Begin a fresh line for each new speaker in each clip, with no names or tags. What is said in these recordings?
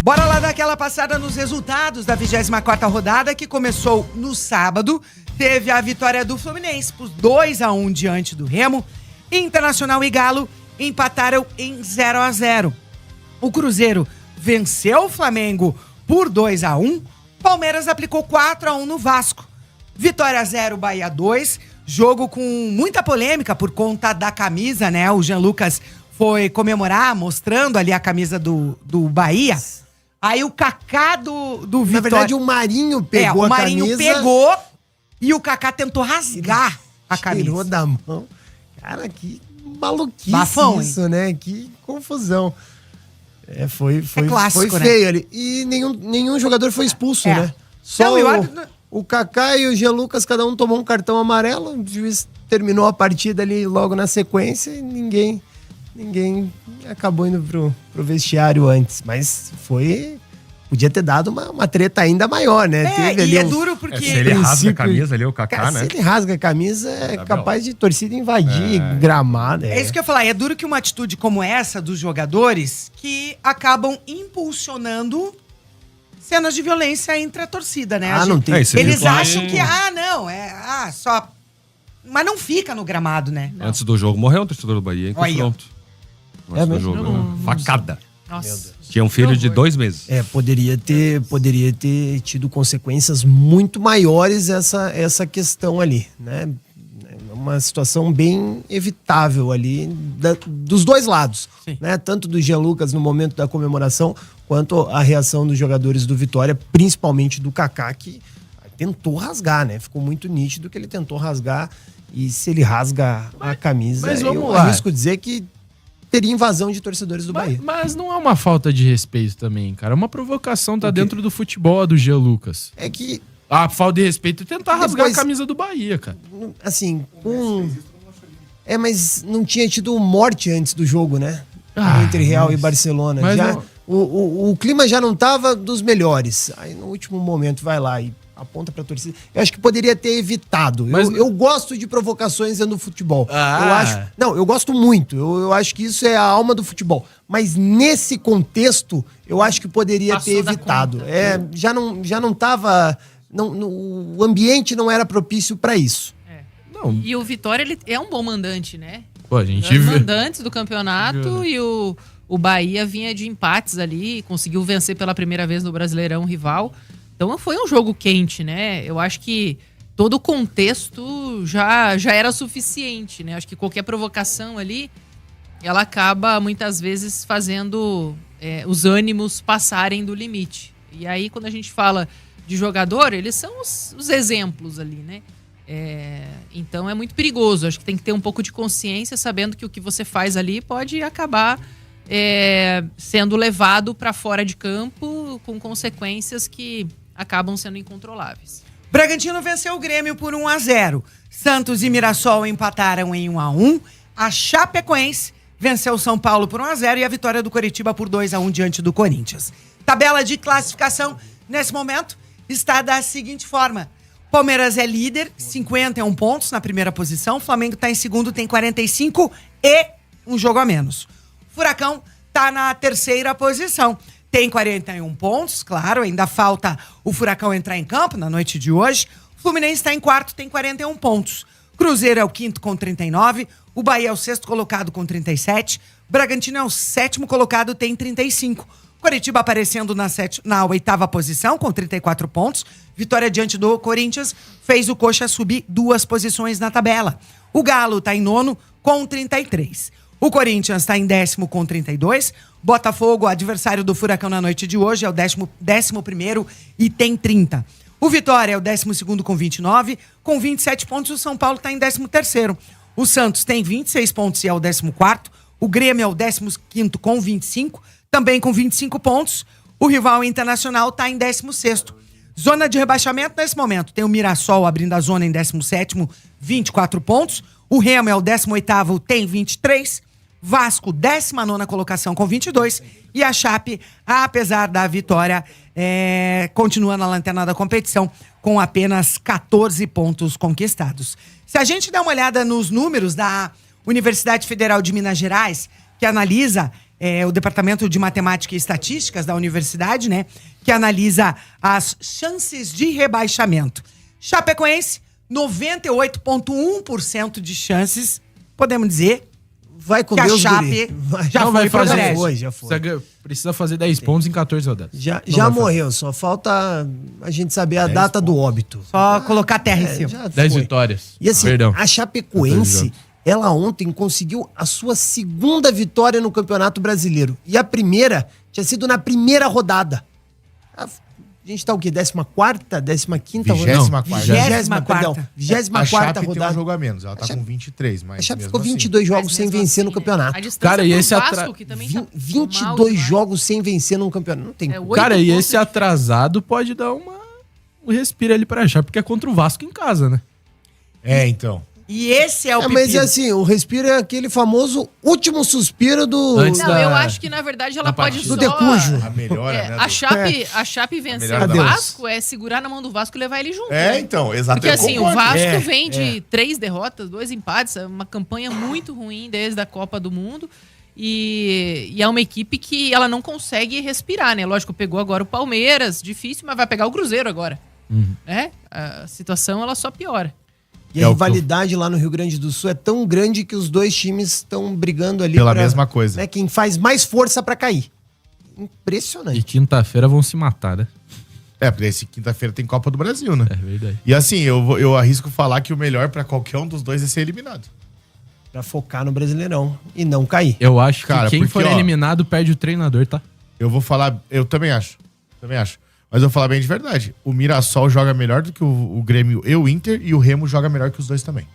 Bora lá dar aquela passada nos resultados da 24ª rodada, que começou no sábado. Teve a vitória do Fluminense por 2-1 diante do Remo. Internacional e Galo empataram em 0-0. O Cruzeiro venceu o Flamengo por 2-1. Palmeiras aplicou 4-1 no Vasco. Vitória 0, Bahia 2. Jogo com muita polêmica por conta da camisa, né? O Jean Lucas foi comemorar, mostrando ali a camisa do Bahia. Aí o Kaká do Vitória...
Na verdade, o Marinho pegou a camisa.
O Marinho pegou e o Kaká tentou rasgar a camisa.
Tirou da mão. Cara, que maluquice
Bafão,
isso, hein? Né? Que confusão. Foi
clássico,
foi
né?
feio ali. E nenhum jogador foi expulso, né?
Só
o Kaká e o Jean Lucas, cada um tomou um cartão amarelo. O juiz terminou a partida ali logo na sequência e ninguém acabou indo pro vestiário antes. Mas podia ter dado uma treta ainda maior, né?
Teve ali duro porque...
se ele rasga a camisa ali, o Kaká, né?
Se ele rasga a camisa, é capaz de torcida invadir gramado.
É isso que eu ia falar. É duro que uma atitude como essa dos jogadores que acabam impulsionando cenas de violência entre a torcida, né?
Não tem.
Eles acham que, só... Mas não fica no gramado, né?
Não. Antes do jogo morreu um torcedor do Bahia em confronto. Antes do jogo,
não,
facada.
Nossa.
Tinha um filho de 2 meses.
Poderia ter tido consequências muito maiores essa questão ali, né? Uma situação bem evitável ali dos dois lados, né? Tanto do Jean Lucas no momento da comemoração, quanto a reação dos jogadores do Vitória, principalmente do Kaká, que tentou rasgar, né? Ficou muito nítido que ele tentou rasgar, e se ele rasga a camisa, eu arrisco dizer que teria invasão de torcedores do Bahia.
Mas não é uma falta de respeito também, cara. Uma provocação tá dentro do futebol do Jean Lucas.
É que...
A falta de respeito é tentar rasgar a camisa do Bahia, cara.
Assim, mas não tinha tido morte antes do jogo, né? Entre Real e Barcelona. O clima já não tava dos melhores. Aí no último momento vai lá e aponta pra torcida. Eu acho que poderia ter evitado. Eu gosto de provocações no futebol. Eu gosto muito. Eu acho que isso é a alma do futebol. Mas nesse contexto, eu acho que poderia ter evitado. Já não tava... o ambiente não era propício pra isso.
Não. E o Vitória, ele é um bom mandante, né?
Pô, a gente
mandantes do campeonato, e o Bahia vinha de empates ali, conseguiu vencer pela primeira vez no Brasileirão rival. Então foi um jogo quente, né? Eu acho que todo o contexto já era suficiente, né? Acho que qualquer provocação ali, ela acaba muitas vezes fazendo os ânimos passarem do limite. E aí, quando a gente fala de jogador, eles são os exemplos ali, né? Então é muito perigoso. Acho que tem que ter um pouco de consciência, sabendo que o que você faz ali pode acabar sendo levado para fora de campo com consequências que acabam sendo incontroláveis.
Bragantino venceu o Grêmio por 1-0. Santos e Mirassol empataram em 1-1. A Chapecoense venceu o São Paulo por 1-0 e a vitória do Coritiba por 2-1 diante do Corinthians. Tabela de classificação nesse momento está da seguinte forma: Palmeiras é líder, 51 pontos na primeira posição. Flamengo está em segundo, tem 45 e um jogo a menos. Furacão está na terceira posição, tem 41 pontos, claro, ainda falta o Furacão entrar em campo na noite de hoje. O Fluminense está em quarto, tem 41 pontos. Cruzeiro é o quinto com 39, o Bahia é o sexto colocado com 37, Bragantino é o sétimo colocado, tem 35. Coritiba aparecendo na oitava posição com 34 pontos. Vitória diante do Corinthians fez o Coxa subir 2 posições na tabela. O Galo está em nono com 33. O Corinthians está em 10º com 32. Botafogo, adversário do Furacão na noite de hoje, é o 11º e tem 30. O Vitória é o 12º com 29. Com 27 pontos, o São Paulo está em 13º. O Santos tem 26 pontos e é o 14º. O Grêmio é o 15º com 25. Também com 25 pontos. O rival Internacional está em 16º. Zona de rebaixamento nesse momento. Tem o Mirassol abrindo a zona em 17º, 24 pontos. O Remo é o 18º, tem 23. Vasco, 19ª colocação com 22. E a Chape, apesar da vitória, continua na lanterna da competição com apenas 14 pontos conquistados. Se a gente der uma olhada nos números da Universidade Federal de Minas Gerais, que analisa o Departamento de Matemática e Estatísticas da universidade, né? Que analisa as chances de rebaixamento. Chapecoense, 98,1% de chances, podemos dizer,
Vai com
que
Deus,
a
guri.
Chape
Vai.
já
Não,
foi
vai
pro
fazer.
brejo.
Já foi.
Precisa fazer 10 pontos em 14 rodadas.
Já
Não vai
morreu, só falta a gente saber a data do óbito.
Só colocar terra em cima.
Já
10
foi.
vitórias.
E assim,
Perdão.
a Chapecoense, ela ontem conseguiu a sua segunda vitória no Campeonato Brasileiro. E a primeira tinha sido na primeira rodada. A gente tá o quê? 14ª? 15ª rodada?
24ª.
Perdão.
A
24ª
Chape tem um
rodada.
jogo a menos, ela tá com 23, mas
A Chape
mesmo
ficou
assim.
22 jogos
Mas
sem
mesmo
vencer no
assim,
campeonato.
A distância
Cara, e
pro
esse
Vasco, que também tá mal
22
demais.
jogos sem vencer num campeonato. Não tem
É,
como.
8
Cara, e
pontos
esse
de
atrasado pode dar um respiro ali pra achar, porque é contra o Vasco em casa, né?
É, então.
E esse é o
Mas
pepino.
assim, o respiro é aquele famoso último suspiro do...
Antes
Não,
da-
eu acho que na verdade ela
da
pode
partida.
só...
Do Decujo.
A melhora,
É,
né?
a Chape vencer
melhora
o
da-
Vasco é segurar na mão do Vasco e levar ele junto.
É,
né?
então, exatamente.
Porque assim, o
Eu concordo.
Vasco vem de 3 derrotas, 2 empates, é uma campanha muito ruim desde a Copa do Mundo. E é uma equipe que ela não consegue respirar, né? Lógico, pegou agora o Palmeiras, difícil, mas vai pegar o Cruzeiro agora. Né? A situação ela só piora.
E a rivalidade lá no Rio Grande do Sul é tão grande que os dois times estão brigando ali
Pela mesma coisa.
Né, quem faz mais força pra cair.
E
Impressionante.
quinta-feira vão se matar, né?
É, porque esse quinta-feira tem Copa do Brasil, né?
É verdade.
E assim, eu arrisco falar que o melhor pra qualquer um dos dois é ser eliminado.
Pra focar no Brasileirão e não cair.
Eu acho
Cara,
que quem
porque,
for
ó,
eliminado perde o treinador, tá?
Eu vou falar, eu também acho. Mas eu vou falar bem de verdade. O Mirassol joga melhor do que o Grêmio e o Inter, e o Remo joga melhor que os dois também.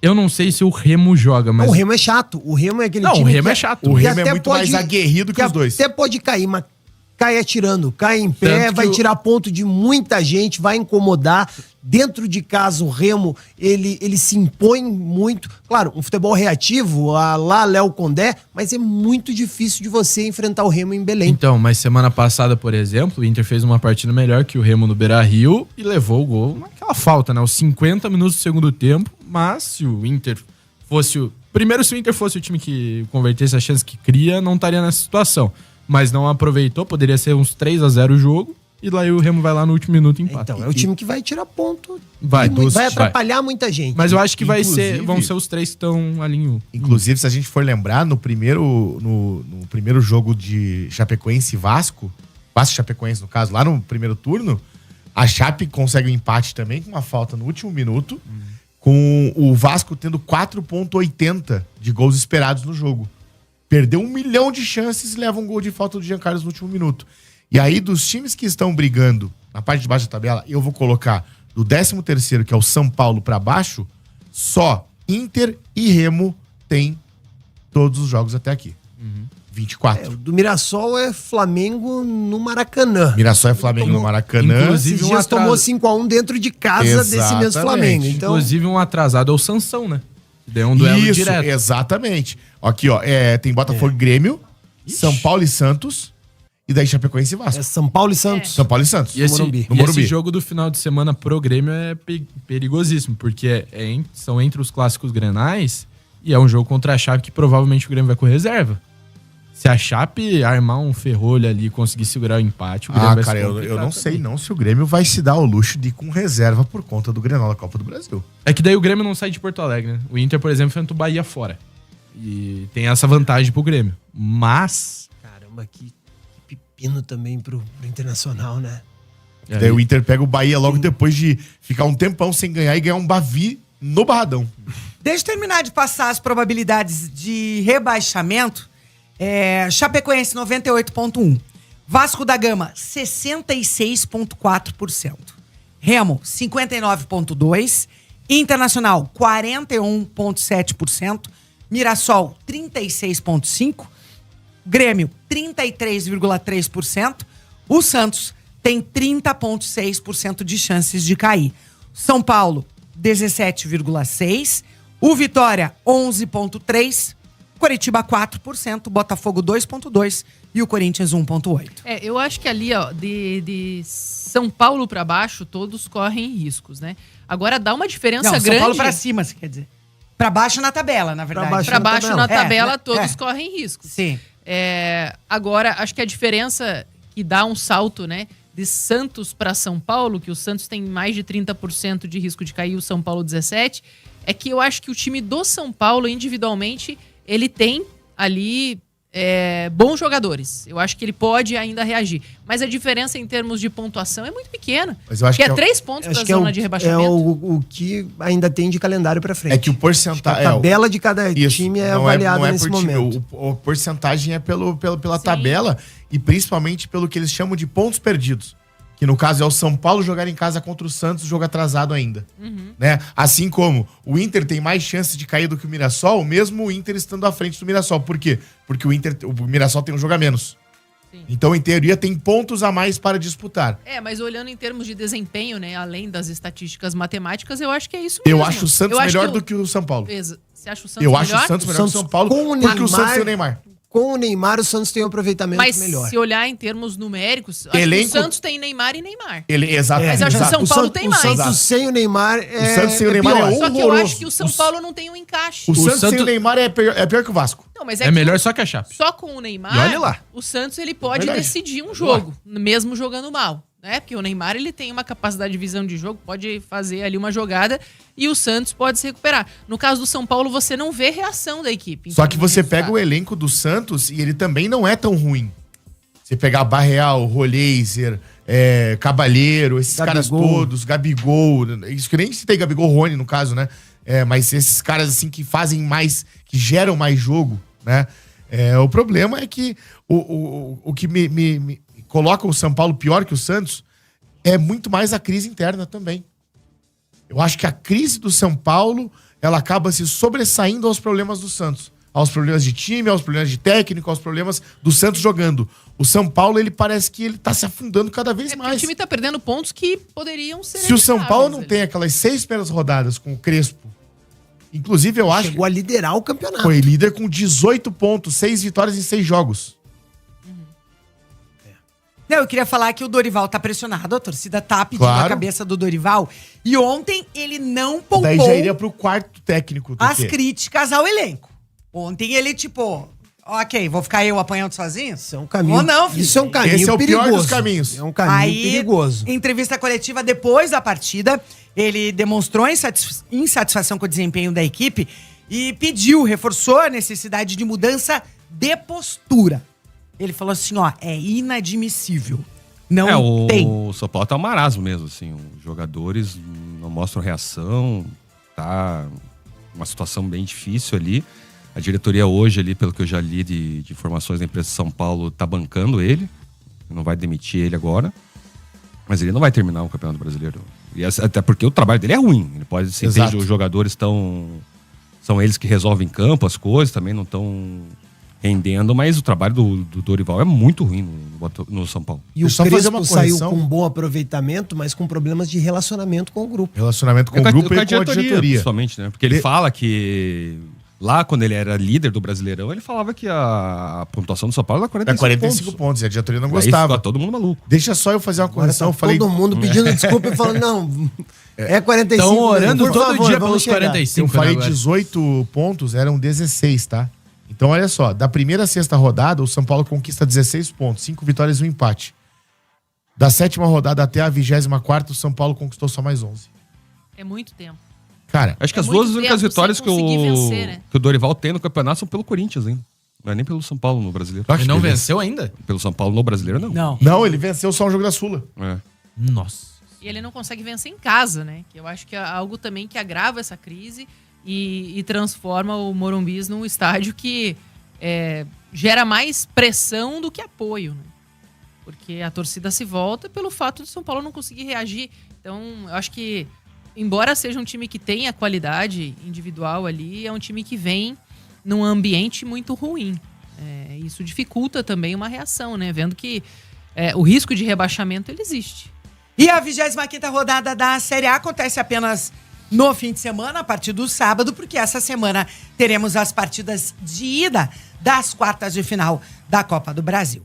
Eu não sei se o Remo joga, mas...
O Remo é chato. O Remo é aquele
Não,
time
o Remo
que
é chato.
O
que
Remo é
até
muito mais aguerrido que os dois.
Até pode cair, mas cai atirando, cai em pé,
Tanto
vai
que
tirar ponto de muita gente, vai incomodar. Dentro de casa, o Remo, ele se impõe muito. Claro, um futebol reativo, a lá Léo Condé, mas é muito difícil de você enfrentar o Remo em Belém.
Então, mas semana passada, por exemplo, o Inter fez uma partida melhor que o Remo no Beira-Rio e levou o gol naquela falta, né? Os 50 minutos do segundo tempo, mas se o Inter fosse o... Primeiro, se o Inter fosse o time que convertesse a chance que cria, não estaria nessa situação. Mas não aproveitou, poderia ser uns 3-0 o jogo, e lá o Remo vai lá no último minuto e empata.
Então, é o time que vai tirar ponto.
Vai,
de muito,
dos-
vai atrapalhar muita gente.
Mas eu acho que
Inclusive-
vão ser os três que estão ali em...
Inclusive, se a gente for lembrar, no primeiro jogo de Chapecoense e Vasco e Chapecoense, no caso, lá no primeiro turno, a Chape consegue um empate também com uma falta no último minuto, com o Vasco tendo 4,80 de gols esperados no jogo. Perdeu 1 milhão de chances e leva um gol de falta do Jean Carlos no último minuto. E aí, dos times que estão brigando na parte de baixo da tabela, eu vou colocar do 13º, que é o São Paulo, pra baixo, só Inter e Remo tem todos os jogos até aqui. 24.
O do Mirassol é Flamengo no Maracanã.
Mirassol é Flamengo no Maracanã.
Inclusive,
Esses dias tomou 5x1 dentro de casa desse mesmo
Exatamente.
Flamengo. Então,
Inclusive, um atrasado é o Sansão, né? Daí é um duelo
Isso,
direto.
exatamente. Aqui, ó, tem Botafogo e Grêmio, São Paulo e Santos, e daí Chapecoense e Vasco.
é São Paulo e Santos.
São Paulo e Santos.
E esse,
Morumbi.
No
e
Morumbi.
esse jogo do final de semana pro Grêmio é perigosíssimo, porque são entre os clássicos grenais e é um jogo contra a Chape que provavelmente o Grêmio vai com reserva. Se a Chape armar um ferrolho ali e conseguir segurar o empate, o Grêmio vai
Cara,
se
eu
complicar
não sei
também.
não se o Grêmio vai se dar o luxo de ir com reserva por conta do Grenal da Copa do Brasil.
É que daí o Grêmio não sai de Porto Alegre, né? O Inter, por exemplo, enfrenta o Bahia fora. E tem essa vantagem pro Grêmio. Mas...
Caramba, que pepino também pro Internacional, né?
Daí o Inter pega o Bahia logo depois de ficar um tempão sem ganhar e ganhar um Bavi no Barradão.
Deixa eu terminar de passar as probabilidades de rebaixamento. Chapecoense, 98,1%. Vasco da Gama, 66,4%. Remo, 59,2%. Internacional, 41,7%. Mirassol, 36,5%. Grêmio, 33,3%. O Santos tem 30,6% de chances de cair. São Paulo, 17,6%. O Vitória, 11,3%. Coritiba, 4%. Botafogo, 2,2%. E o Corinthians, 1,8%.
Eu acho que ali, ó, de São Paulo pra baixo, todos correm riscos, né? Agora dá uma diferença
Não,
grande.
São Paulo pra cima, você quer dizer. Pra baixo na tabela, na verdade.
Pra baixo na tabela,
É,
todos correm risco.
Sim.
Agora, acho que a diferença que dá um salto, né, de Santos para São Paulo, que o Santos tem mais de 30% de risco de cair, o São Paulo 17%, é que eu acho que o time do São Paulo, individualmente, ele tem ali bons jogadores. Eu acho que ele pode ainda reagir. Mas a diferença em termos de pontuação é muito pequena.
Mas eu acho
que
que
é 3 pontos da zona de rebaixamento.
É o que ainda tem de calendário pra frente.
É que o porcentagem...
A tabela de cada time é avaliada nesse momento.
O porcentagem é pela tabela e principalmente pelo que eles chamam de pontos perdidos. Que no caso é o São Paulo jogar em casa contra o Santos, jogo atrasado ainda. Né? Assim como o Inter tem mais chances de cair do que o Mirassol, mesmo o Inter estando à frente do Mirassol. Por quê? Porque o Mirassol tem um jogo a menos. Sim. Então, em teoria, tem pontos a mais para disputar.
Mas olhando em termos de desempenho, né, além das estatísticas matemáticas, eu acho que é isso mesmo.
Eu acho o Santos melhor do que o São Paulo.
Você acha o Santos
melhor? Eu
acho
acho o Santos melhor que o São Paulo, porque o Santos tem o Neymar.
Com o Neymar, o Santos tem um aproveitamento melhor.
Mas se olhar em termos numéricos, acho que o Santos tem Neymar e Neymar.
Exatamente.
Mas acho que o São Paulo tem mais.
O Santos sem o Neymar
o Santos sem o Neymar
pior.
é
Só que eu acho que o São Paulo não tem um encaixe.
O Santos sem o Neymar é pior que o Vasco.
Não, mas
É melhor só que a Chape.
Só com o Neymar,
E olha lá.
o Santos ele pode decidir um jogo, mesmo jogando mal. Né? Porque o Neymar ele tem uma capacidade de visão de jogo, pode fazer ali uma jogada e o Santos pode se recuperar. No caso do São Paulo, você não vê reação da equipe.
Só que você pega o elenco do Santos e ele também não é tão ruim. Você pegar Barreal, Roleiser, Cabalheiro, esses caras todos, Gabigol. Isso que nem citei Gabigol, Rony no caso, né? Mas esses caras assim que fazem mais, que geram mais jogo, né? O problema é que o que me coloca o São Paulo pior que o Santos é muito mais a crise interna também. Eu acho que a crise do São Paulo, ela acaba se sobressaindo aos problemas do Santos. Aos problemas de time, aos problemas de técnico, aos problemas do Santos jogando. O São Paulo, ele parece que ele tá se afundando cada vez mais.
O time tá perdendo pontos que poderiam ser
Se o São Paulo não tem aquelas 6 primeiras rodadas com o Crespo, inclusive eu acho...
Chegou a liderar o campeonato.
Foi líder com 18 pontos, 6 vitórias em 6 jogos.
Não, eu queria falar que o Dorival tá pressionado, a torcida tá pedindo a cabeça do Dorival. E ontem ele não poupou
Daí já iria pro quarto técnico.
as críticas ao elenco. Ontem ele, ok, vou ficar eu apanhando sozinho?
Isso é um caminho.
Ou não, filho.
Isso é um caminho
Esse é o
perigoso.
pior dos caminhos.
É um caminho perigoso.
Em entrevista coletiva depois da partida, ele demonstrou insatisfação com o desempenho da equipe e reforçou a necessidade de mudança de postura. Ele falou assim, é inadmissível. Não tem.
O São Paulo tá um marasmo mesmo, assim. Os jogadores não mostram reação. Tá uma situação bem difícil ali. A diretoria hoje ali, pelo que eu já li de informações da imprensa de São Paulo, tá bancando ele. Não vai demitir ele agora. Mas ele não vai terminar o Campeonato Brasileiro. E até porque o trabalho dele é ruim. Ele pode ser que os jogadores são eles que resolvem em campo as coisas, também não estão rendendo, mas o trabalho do Dorival é muito ruim no São Paulo.
E o Crespo saiu com um bom aproveitamento, mas com problemas de relacionamento com o grupo.
Relacionamento com o grupo e com a diretoria.
Principalmente, né? Porque ele fala que lá, quando ele era líder do Brasileirão, ele falava que a pontuação do São Paulo era 45
pontos. E a diretoria não gostava.
Todo mundo maluco.
Deixa só eu fazer uma correção.
Todo mundo pedindo desculpa e falando, não, é 45.
Estão orando
por
todo
favor,
dia
vamos
pelos 45.
Eu falei 18 pontos, eram 16, tá? Então, olha só, da primeira à sexta rodada, o São Paulo conquista 16 pontos, 5 vitórias e um empate. Da sétima rodada até a 24ª, o São Paulo conquistou só mais 11.
É muito tempo.
Cara,
acho que as duas únicas vitórias que o Dorival tem no campeonato são pelo Corinthians ainda. Não é nem pelo São Paulo no Brasileiro.
Ele não venceu ainda?
Pelo São Paulo no Brasileiro, não.
Não, ele venceu só um jogo da Sula.
Nossa.
E ele não consegue vencer em casa, né? Que eu acho que é algo também que agrava essa crise e transforma o Morumbi num estádio que gera mais pressão do que apoio, né? Porque a torcida se volta pelo fato de São Paulo não conseguir reagir. Então, eu acho que, embora seja um time que tenha qualidade individual ali, é um time que vem num ambiente muito ruim. Isso dificulta também uma reação, né? Vendo que o risco de rebaixamento ele existe.
E a 25ª rodada da Série A acontece apenas no fim de semana, a partir do sábado, porque essa semana teremos as partidas de ida das quartas de final da Copa do Brasil.